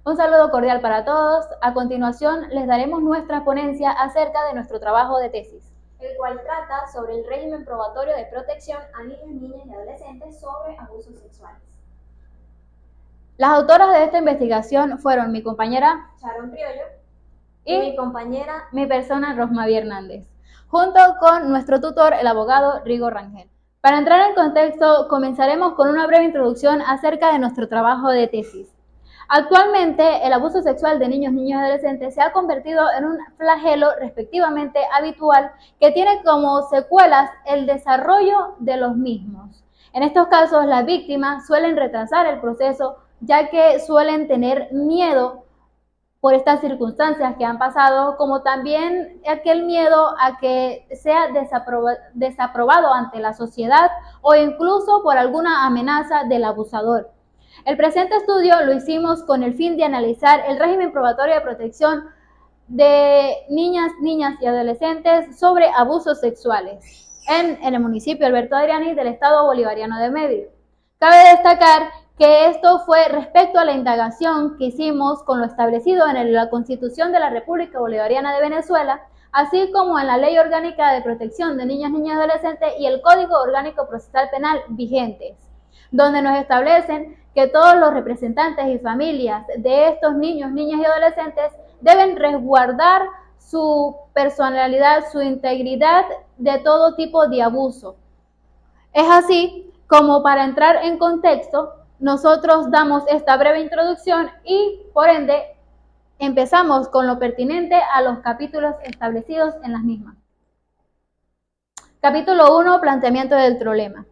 Un saludo cordial para todos. A continuación les daremos nuestra ponencia acerca de nuestro trabajo de tesis, el cual trata sobre el régimen probatorio de protección a niños, niñas y adolescentes sobre abusos sexuales. Las autoras de esta investigación fueron mi compañera Sharon Criollo y mi compañera, mi persona Rosmaví Hernández, junto con nuestro tutor, el abogado Rigo Rangel. Para entrar en contexto, comenzaremos con una breve introducción acerca de nuestro trabajo de tesis. Actualmente, el abuso sexual de niños, niñas y adolescentes se ha convertido en un flagelo respectivamente habitual que tiene como secuelas el desarrollo de los mismos. En estos casos, las víctimas suelen retrasar el proceso ya que suelen tener miedo por estas circunstancias que han pasado, como también aquel miedo a que sea desaprobado ante la sociedad o incluso por alguna amenaza del abusador. El presente estudio lo hicimos con el fin de analizar el régimen probatorio de protección de niñas y adolescentes sobre abusos sexuales en el municipio Alberto Adriani del estado bolivariano de Mérida. Cabe destacar que esto fue respecto a la indagación que hicimos con lo establecido en la Constitución de la República Bolivariana de Venezuela, así como en la Ley Orgánica de Protección de Niñas, Niñas y Adolescentes y el Código Orgánico Procesal Penal vigentes, donde nos establecen que todos los representantes y familias de estos niños, niñas y adolescentes deben resguardar su personalidad, su integridad de todo tipo de abuso. Es así como, para entrar en contexto, nosotros damos esta breve introducción y, por ende, empezamos con lo pertinente a los capítulos establecidos en las mismas. Capítulo 1, planteamiento del problema.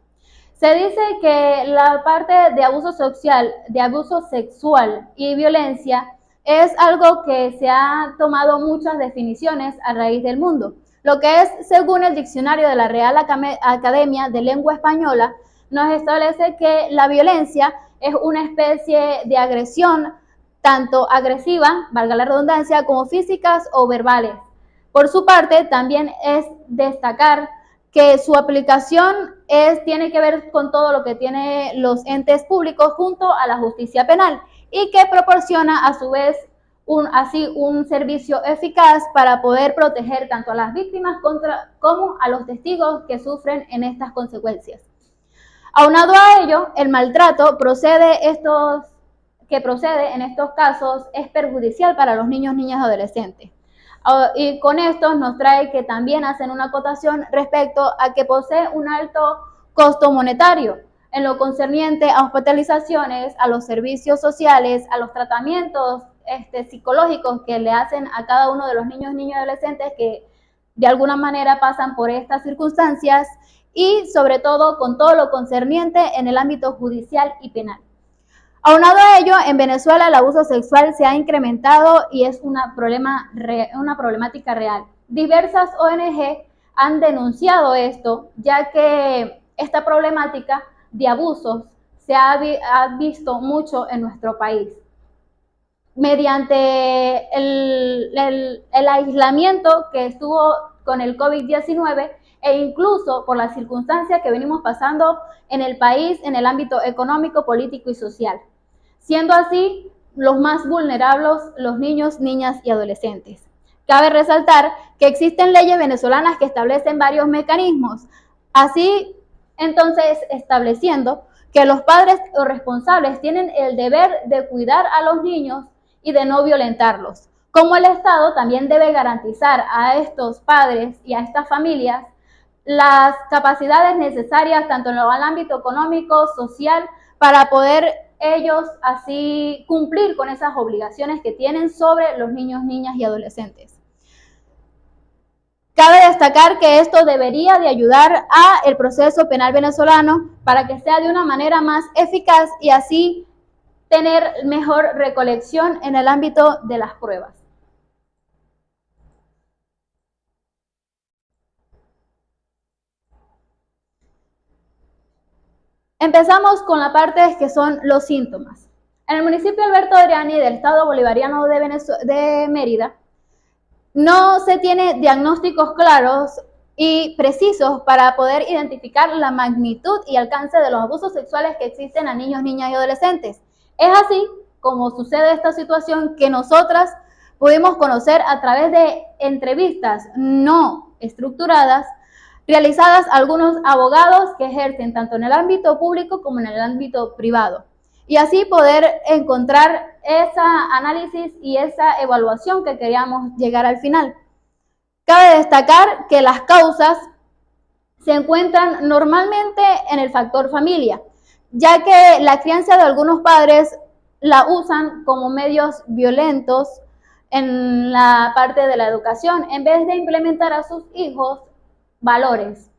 Se dice que la parte de abuso sexual y violencia es algo que se ha tomado muchas definiciones a raíz del mundo. Lo que es, según el diccionario de la Real Academia de Lengua Española, nos establece que la violencia es una especie de agresión, tanto agresiva, valga la redundancia, como físicas o verbales. Por su parte, también es destacar que su aplicación tiene que ver con todo lo que tienen los entes públicos junto a la justicia penal y que proporciona a su vez un servicio eficaz para poder proteger tanto a las víctimas como a los testigos que sufren en estas consecuencias. Aunado a ello, el maltrato que procede en estos casos es perjudicial para los niños, niñas y adolescentes. Y con esto nos trae que también hacen una acotación respecto a que posee un alto costo monetario en lo concerniente a hospitalizaciones, a los servicios sociales, a los tratamientos psicológicos que le hacen a cada uno de los niños, niñas y adolescentes que de alguna manera pasan por estas circunstancias, y sobre todo con todo lo concerniente en el ámbito judicial y penal. Aunado a ello, en Venezuela el abuso sexual se ha incrementado y es una problemática real. Diversas ONG han denunciado esto, ya que esta problemática de abusos se ha visto mucho en nuestro país. Mediante el aislamiento que estuvo con el COVID-19 e incluso por las circunstancias que venimos pasando en el país en el ámbito económico, político y social, siendo así los más vulnerables los niños, niñas y adolescentes. Cabe resaltar que existen leyes venezolanas que establecen varios mecanismos, así entonces estableciendo que los padres o responsables tienen el deber de cuidar a los niños y de no violentarlos. Como el Estado también debe garantizar a estos padres y a estas familias las capacidades necesarias tanto en el ámbito económico, social, para poder ellos así cumplir con esas obligaciones que tienen sobre los niños, niñas y adolescentes. Cabe destacar que esto debería de ayudar al proceso penal venezolano para que sea de una manera más eficaz y así tener mejor recolección en el ámbito de las pruebas. Empezamos con la parte que son los síntomas. En el municipio Alberto Adriani del estado bolivariano de Mérida, no se tiene diagnósticos claros y precisos para poder identificar la magnitud y alcance de los abusos sexuales que existen a niños, niñas y adolescentes. Es así como sucede esta situación que nosotras pudimos conocer a través de entrevistas no estructuradas realizadas a algunos abogados que ejercen tanto en el ámbito público como en el ámbito privado. Y así poder encontrar ese análisis y esa evaluación que queríamos llegar al final. Cabe destacar que las causas se encuentran normalmente en el factor familia, ya que la crianza de algunos padres la usan como medios violentos en la parte de la educación, en vez de implementar a sus hijos valores.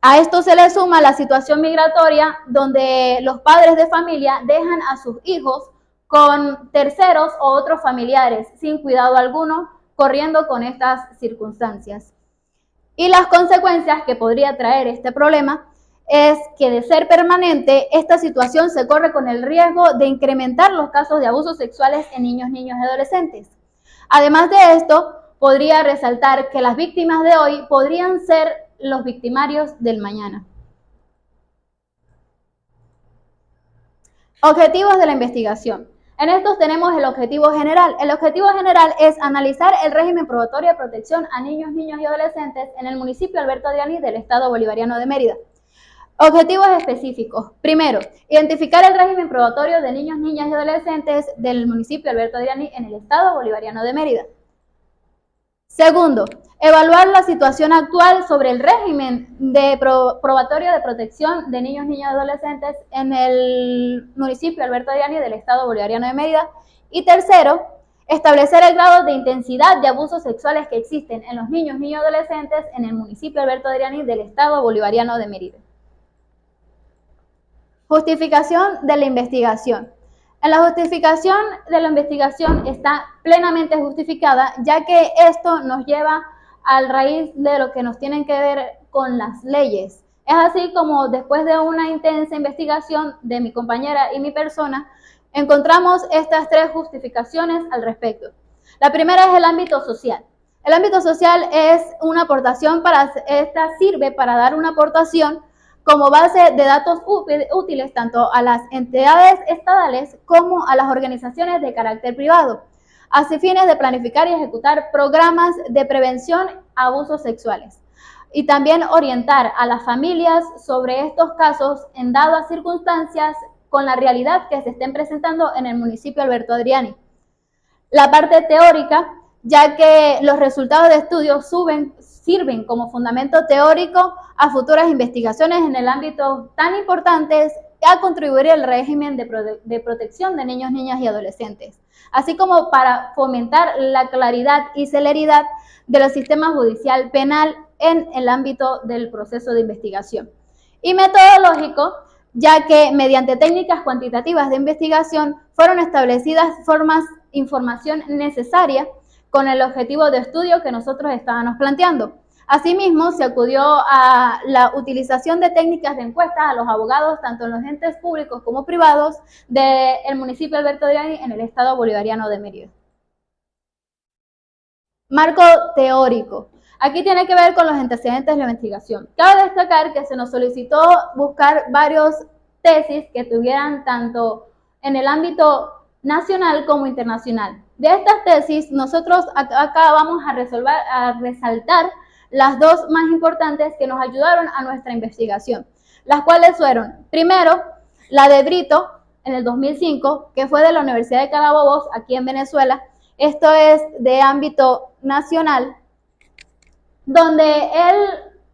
A esto se le suma la situación migratoria, donde los padres de familia dejan a sus hijos con terceros o otros familiares, sin cuidado alguno, corriendo con estas circunstancias. Y las consecuencias que podría traer este problema es que, de ser permanente, esta situación se corre con el riesgo de incrementar los casos de abusos sexuales en niños, niñas y adolescentes. Además de esto, podría resaltar que las víctimas de hoy podrían ser los victimarios del mañana. Objetivos de la investigación. En estos tenemos el objetivo general. El objetivo general es analizar el régimen probatorio de protección a niños, niñas y adolescentes en el municipio Alberto Adriani del Estado Bolivariano de Mérida. Objetivos específicos. Primero, identificar el régimen probatorio de niños, niñas y adolescentes del municipio Alberto Adriani en el Estado Bolivariano de Mérida. Segundo, evaluar la situación actual sobre el régimen probatorio de protección de niños, niñas y adolescentes en el municipio Alberto Adriani del Estado Bolivariano de Mérida. Y tercero, establecer el grado de intensidad de abusos sexuales que existen en los niños, niñas y adolescentes en el municipio Alberto Adriani del Estado Bolivariano de Mérida. Justificación de la investigación. En la justificación de la investigación está plenamente justificada, ya que esto nos lleva al raíz de lo que nos tienen que ver con las leyes. Es así como, después de una intensa investigación de mi compañera y mi persona, encontramos estas tres justificaciones al respecto. La primera es el ámbito social. El ámbito social es una aportación sirve para dar una aportación como base de datos útiles tanto a las entidades estatales como a las organizaciones de carácter privado, a fines de planificar y ejecutar programas de prevención a abusos sexuales, y también orientar a las familias sobre estos casos en dadas circunstancias con la realidad que se estén presentando en el municipio Alberto Adriani. La parte teórica, ya que los resultados de estudios sirven como fundamento teórico a futuras investigaciones en el ámbito tan importantes a contribuir al régimen de protección de niños, niñas y adolescentes, así como para fomentar la claridad y celeridad de los sistemas judicial penal en el ámbito del proceso de investigación. Y metodológico, ya que mediante técnicas cuantitativas de investigación fueron establecidas información necesaria con el objetivo de estudio que nosotros estábamos planteando. Asimismo, se acudió a la utilización de técnicas de encuesta a los abogados, tanto en los entes públicos como privados, del municipio Alberto Adriani en el Estado Bolivariano de Mérida. Marco teórico. Aquí tiene que ver con los antecedentes de la investigación. Cabe destacar que se nos solicitó buscar varios tesis que tuvieran tanto en el ámbito nacional como internacional. De estas tesis, nosotros acá vamos a resaltar las dos más importantes que nos ayudaron a nuestra investigación, las cuales fueron, primero, la de Brito en el 2005, que fue de la Universidad de Carabobo, aquí en Venezuela. Esto es de ámbito nacional, donde él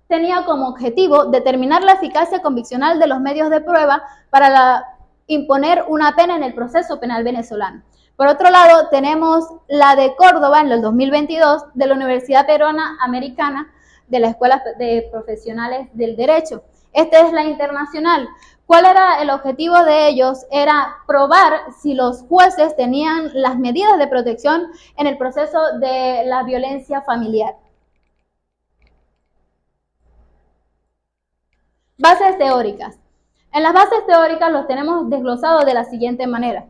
tenía como objetivo determinar la eficacia conviccional de los medios de prueba para imponer una pena en el proceso penal venezolano. Por otro lado, tenemos la de Córdoba en el 2022 de la Universidad Peruana Americana de la Escuela de Profesionales del Derecho. Esta es la internacional. ¿Cuál era el objetivo de ellos? Era probar si los jueces tenían las medidas de protección en el proceso de la violencia familiar. Bases teóricas. En las bases teóricas los tenemos desglosados de la siguiente manera.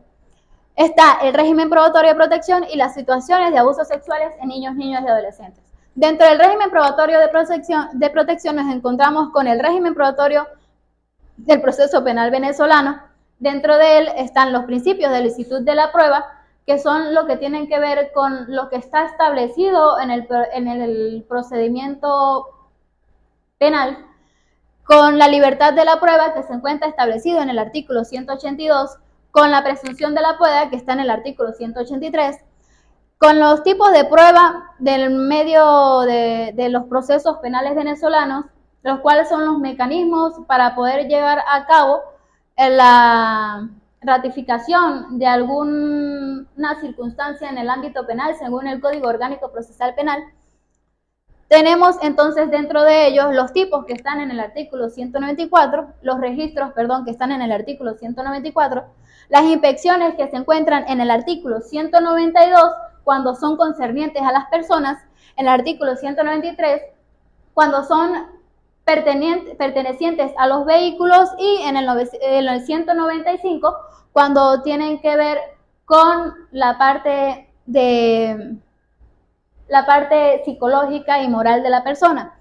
Está el régimen probatorio de protección y las situaciones de abusos sexuales en niños, niñas y adolescentes. Dentro del régimen probatorio de protección nos encontramos con el régimen probatorio del proceso penal venezolano, Dentro de él están los principios de licitud de la prueba, que son lo que tienen que ver con lo que está establecido en el procedimiento penal, con la libertad de la prueba, que se encuentra establecido en el artículo 182, con la presunción de la prueba, que está en el artículo 183, con los tipos de prueba del medio de los procesos penales venezolanos, los cuales son los mecanismos para poder llevar a cabo la ratificación de alguna circunstancia en el ámbito penal según el Código Orgánico Procesal Penal. Tenemos entonces dentro de ellos los tipos que están en el artículo 194, los registros, que están en el artículo 194, las inspecciones que se encuentran en el artículo 192 cuando son concernientes a las personas, en el artículo 193 cuando son pertenecientes a los vehículos y en el 195 cuando tienen que ver con la parte psicológica y moral de la persona.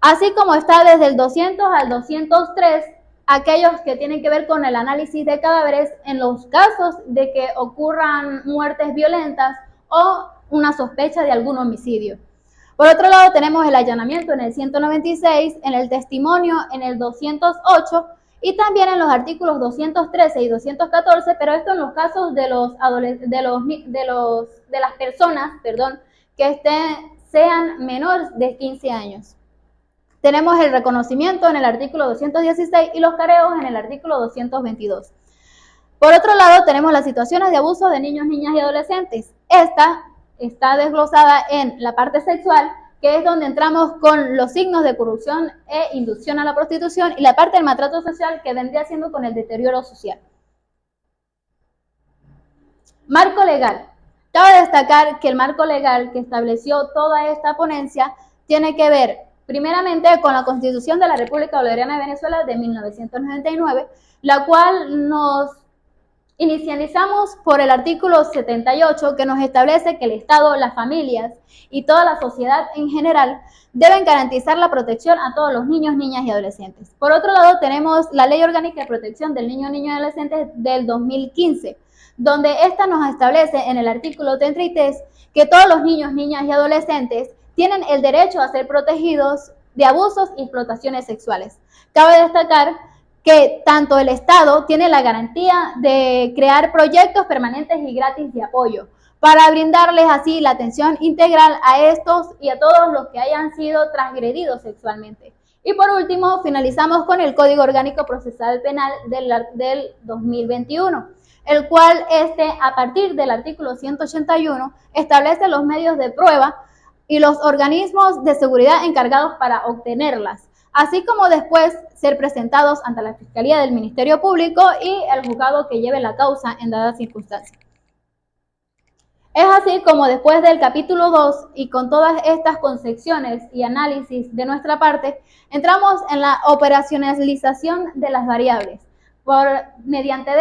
Así como está desde el 200 al 203, aquellos que tienen que ver con el análisis de cadáveres en los casos de que ocurran muertes violentas o una sospecha de algún homicidio. Por otro lado, tenemos el allanamiento en el 196, en el testimonio en el 208 y también en los artículos 213 y 214, pero esto en los casos de las personas, que sean menores de 15 años. Tenemos el reconocimiento en el artículo 216 y los careos en el artículo 222. Por otro lado, tenemos las situaciones de abuso de niños, niñas y adolescentes. Esta está desglosada en la parte sexual, que es donde entramos con los signos de corrupción e inducción a la prostitución, y la parte del maltrato social, que vendría siendo con el deterioro social. Marco legal. Cabe destacar que el marco legal que estableció toda esta ponencia tiene que ver primeramente con la Constitución de la República Bolivariana de Venezuela de 1999, la cual nos inicializamos por el artículo 78, que nos establece que el Estado, las familias y toda la sociedad en general deben garantizar la protección a todos los niños, niñas y adolescentes. Por otro lado, tenemos la Ley Orgánica de Protección del Niño, Niña y Adolescente del 2015, donde esta nos establece en el artículo 33 que todos los niños, niñas y adolescentes tienen el derecho a ser protegidos de abusos y explotaciones sexuales. Cabe destacar que tanto el Estado tiene la garantía de crear proyectos permanentes y gratis de apoyo para brindarles así la atención integral a estos y a todos los que hayan sido transgredidos sexualmente. Y por último, finalizamos con el Código Orgánico Procesal Penal del 2021, el cual a partir del artículo 181 establece los medios de prueba y los organismos de seguridad encargados para obtenerlas, así como después ser presentados ante la Fiscalía del Ministerio Público y el juzgado que lleve la causa en dadas circunstancias. Es así como después del capítulo 2 y con todas estas concepciones y análisis de nuestra parte, entramos en la operacionalización de las variables, mediante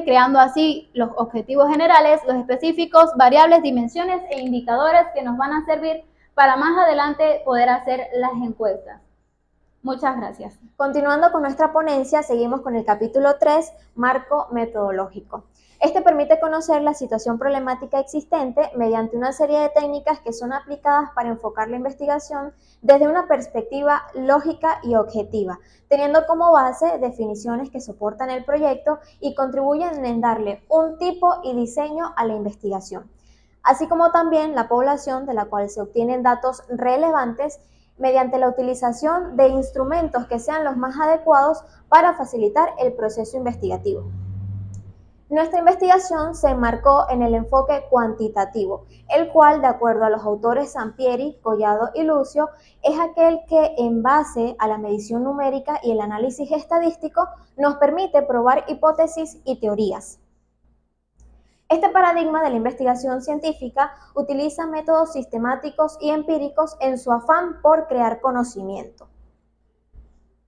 creando así los objetivos generales, los específicos, variables, dimensiones e indicadores que nos van a servir para más adelante poder hacer las encuestas. Muchas gracias. Continuando con nuestra ponencia, seguimos con el capítulo 3, marco metodológico. Este permite conocer la situación problemática existente mediante una serie de técnicas que son aplicadas para enfocar la investigación desde una perspectiva lógica y objetiva, teniendo como base definiciones que soportan el proyecto y contribuyen en darle un tipo y diseño a la investigación, así como también la población de la cual se obtienen datos relevantes mediante la utilización de instrumentos que sean los más adecuados para facilitar el proceso investigativo. Nuestra investigación se enmarcó en el enfoque cuantitativo, el cual, de acuerdo a los autores Sampieri, Collado y Lucio, es aquel que, en base a la medición numérica y el análisis estadístico, nos permite probar hipótesis y teorías. Este paradigma de la investigación científica utiliza métodos sistemáticos y empíricos en su afán por crear conocimiento.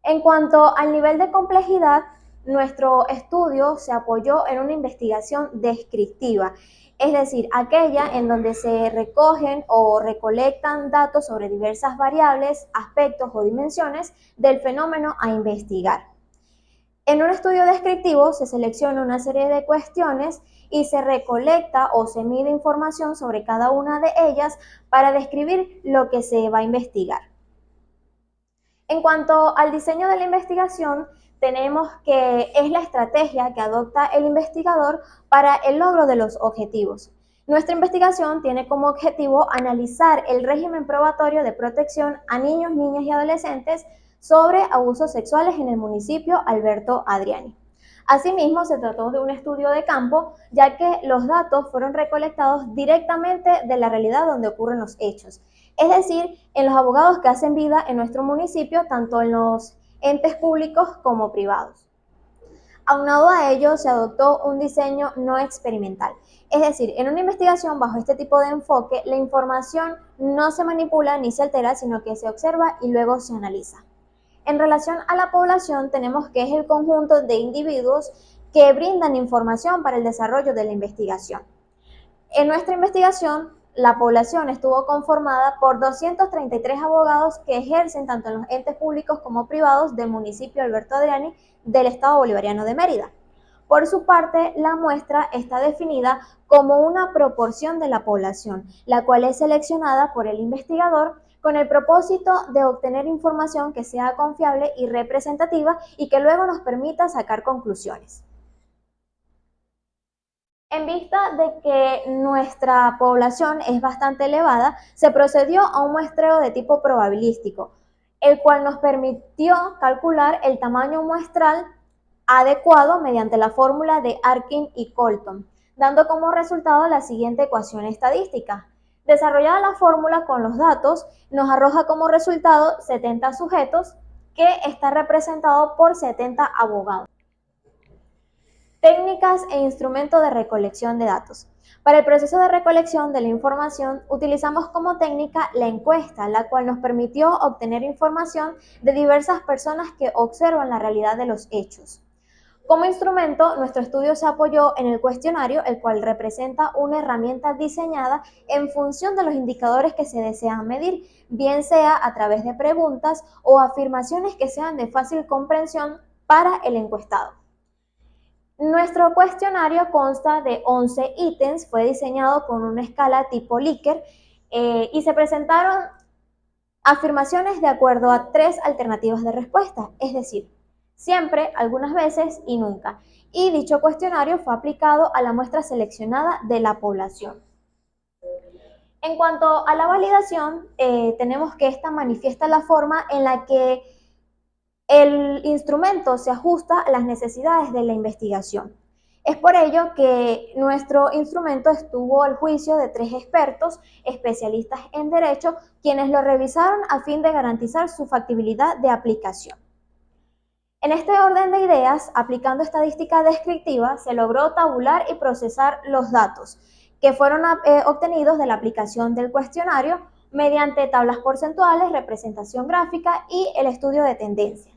En cuanto al nivel de complejidad, nuestro estudio se apoyó en una investigación descriptiva, es decir, aquella en donde se recogen o recolectan datos sobre diversas variables, aspectos o dimensiones del fenómeno a investigar. En un estudio descriptivo se selecciona una serie de cuestiones y se recolecta o se mide información sobre cada una de ellas para describir lo que se va a investigar. En cuanto al diseño de la investigación, tenemos que es la estrategia que adopta el investigador para el logro de los objetivos. Nuestra investigación tiene como objetivo analizar el régimen probatorio de protección a niños, niñas y adolescentes sobre abusos sexuales en el municipio Alberto Adriani. Asimismo, se trató de un estudio de campo, ya que los datos fueron recolectados directamente de la realidad donde ocurren los hechos, es decir, en los abogados que hacen vida en nuestro municipio, tanto en los entes públicos como privados. Aunado a ello, se adoptó un diseño no experimental. Es decir, en una investigación bajo este tipo de enfoque, la información no se manipula ni se altera, sino que se observa y luego se analiza. En relación a la población, tenemos que es el conjunto de individuos que brindan información para el desarrollo de la investigación. En nuestra investigación, la población estuvo conformada por 233 abogados que ejercen tanto en los entes públicos como privados del municipio Alberto Adriani del Estado Bolivariano de Mérida. Por su parte, la muestra está definida como una proporción de la población, la cual es seleccionada por el investigador con el propósito de obtener información que sea confiable y representativa y que luego nos permita sacar conclusiones. En vista de que nuestra población es bastante elevada, se procedió a un muestreo de tipo probabilístico, el cual nos permitió calcular el tamaño muestral adecuado mediante la fórmula de Arkin y Colton, dando como resultado la siguiente ecuación estadística. Desarrollada la fórmula con los datos, nos arroja como resultado 70 sujetos, que está representado por 70 abogados. Técnicas e instrumentos de recolección de datos. Para el proceso de recolección de la información, utilizamos como técnica la encuesta, la cual nos permitió obtener información de diversas personas que observan la realidad de los hechos. Como instrumento, nuestro estudio se apoyó en el cuestionario, el cual representa una herramienta diseñada en función de los indicadores que se desean medir, bien sea a través de preguntas o afirmaciones que sean de fácil comprensión para el encuestado. Nuestro cuestionario consta de 11 ítems, fue diseñado con una escala tipo Likert y se presentaron afirmaciones de acuerdo a 3 alternativas de respuesta, es decir, siempre, algunas veces y nunca. Y dicho cuestionario fue aplicado a la muestra seleccionada de la población. En cuanto a la validación, tenemos que esta manifiesta la forma en la que el instrumento se ajusta a las necesidades de la investigación. Es por ello que nuestro instrumento estuvo al juicio de 3 expertos, especialistas en derecho, quienes lo revisaron a fin de garantizar su factibilidad de aplicación. En este orden de ideas, aplicando estadística descriptiva, se logró tabular y procesar los datos que fueron obtenidos de la aplicación del cuestionario mediante tablas porcentuales, representación gráfica y el estudio de tendencias.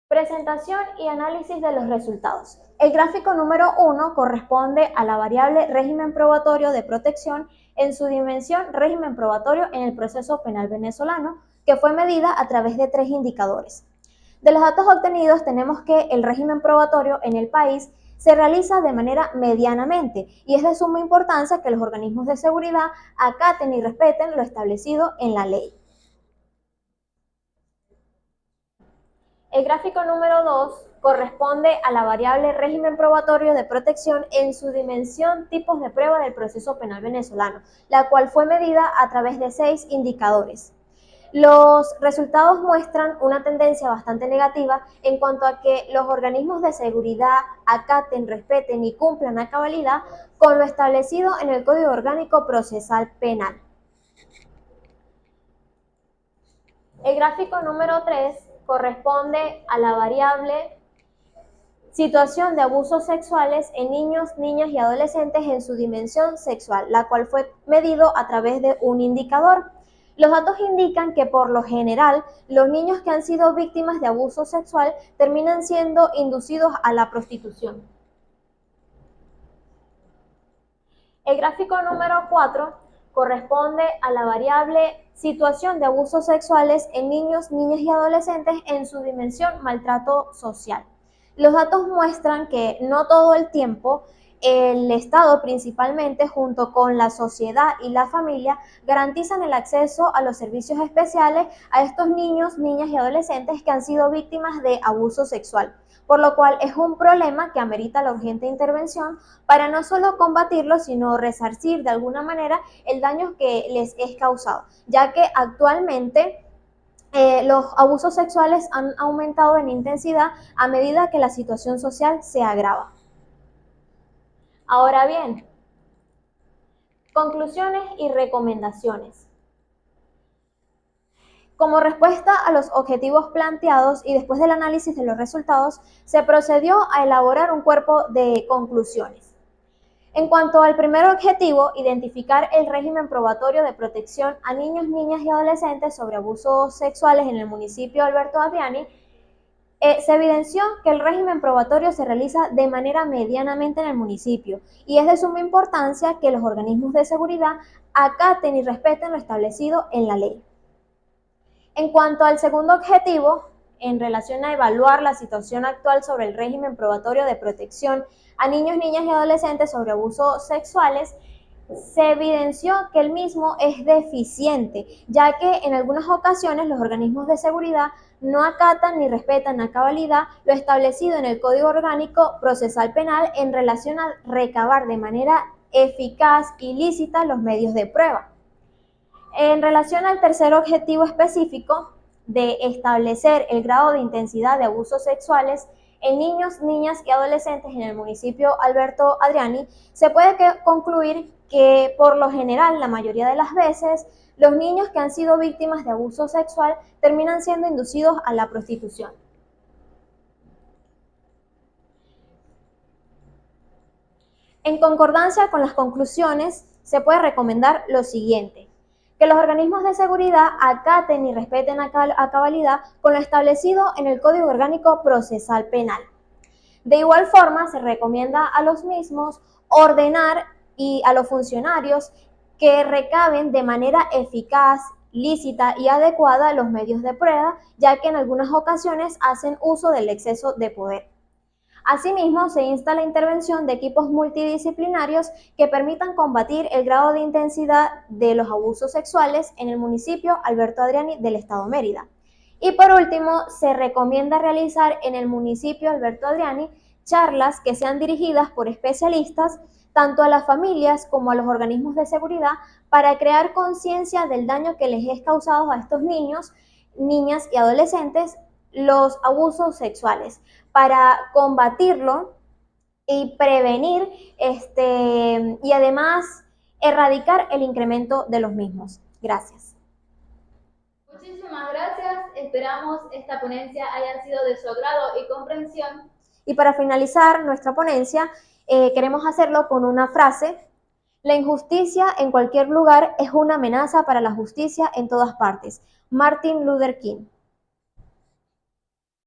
Presentación y análisis de los resultados. El gráfico número 1 corresponde a la variable régimen probatorio de protección en su dimensión régimen probatorio en el proceso penal venezolano, que fue medida a través de 3 indicadores. De los datos obtenidos tenemos que el régimen probatorio en el país se realiza de manera medianamente y es de suma importancia que los organismos de seguridad acaten y respeten lo establecido en la ley. El gráfico número 2 corresponde a la variable régimen probatorio de protección en su dimensión tipos de prueba del proceso penal venezolano, la cual fue medida a través de 6 indicadores. Los resultados muestran una tendencia bastante negativa en cuanto a que los organismos de seguridad acaten, respeten y cumplan a cabalidad con lo establecido en el Código Orgánico Procesal Penal. El gráfico número 3 corresponde a la variable situación de abusos sexuales en niños, niñas y adolescentes en su dimensión sexual, la cual fue medido a través de un indicador. Los datos indican que por lo general los niños que han sido víctimas de abuso sexual terminan siendo inducidos a la prostitución. El gráfico número 4 corresponde a la variable situación de abusos sexuales en niños, niñas y adolescentes en su dimensión maltrato social. Los datos muestran que no todo el tiempo el Estado principalmente junto con la sociedad y la familia garantizan el acceso a los servicios especiales a estos niños, niñas y adolescentes que han sido víctimas de abuso sexual, por lo cual es un problema que amerita la urgente intervención para no solo combatirlo, sino resarcir de alguna manera el daño que les es causado, ya que actualmente los abusos sexuales han aumentado en intensidad a medida que la situación social se agrava. Ahora bien, conclusiones y recomendaciones. Como respuesta a los objetivos planteados y después del análisis de los resultados, se procedió a elaborar un cuerpo de conclusiones. En cuanto al primer objetivo, identificar el régimen probatorio de protección a niños, niñas y adolescentes sobre abusos sexuales en el municipio Alberto Adriani, se evidenció que el régimen probatorio se realiza de manera medianamente en el municipio y es de suma importancia que los organismos de seguridad acaten y respeten lo establecido en la ley. En cuanto al segundo objetivo, en relación a evaluar la situación actual sobre el régimen probatorio de protección a niños, niñas y adolescentes sobre abusos sexuales, se evidenció que el mismo es deficiente, ya que en algunas ocasiones los organismos de seguridad no acatan ni respetan a cabalidad lo establecido en el Código Orgánico Procesal Penal en relación a recabar de manera eficaz y lícita los medios de prueba. En relación al tercer objetivo específico de establecer el grado de intensidad de abusos sexuales en niños, niñas y adolescentes en el municipio Alberto Adriani, se puede concluir que por lo general, la mayoría de las veces, los niños que han sido víctimas de abuso sexual terminan siendo inducidos a la prostitución. En concordancia con las conclusiones, se puede recomendar lo siguiente: que los organismos de seguridad acaten y respeten a cabalidad con lo establecido en el Código Orgánico Procesal Penal. De igual forma, se recomienda a los mismos ordenar y a los funcionarios que recaben de manera eficaz, lícita y adecuada los medios de prueba, ya que en algunas ocasiones hacen uso del exceso de poder. Asimismo, se insta la intervención de equipos multidisciplinarios que permitan combatir el grado de intensidad de los abusos sexuales en el municipio Alberto Adriani del Estado Mérida. Y por último, se recomienda realizar en el municipio Alberto Adriani charlas que sean dirigidas por especialistas tanto a las familias como a los organismos de seguridad para crear conciencia del daño que les es causado a estos niños, niñas y adolescentes los abusos sexuales, para combatirlo y prevenir y además erradicar el incremento de los mismos. Gracias. Muchísimas gracias. Esperamos esta ponencia haya sido de su agrado y comprensión. Y para finalizar nuestra ponencia, queremos hacerlo con una frase: la injusticia en cualquier lugar es una amenaza para la justicia en todas partes. Martin Luther King.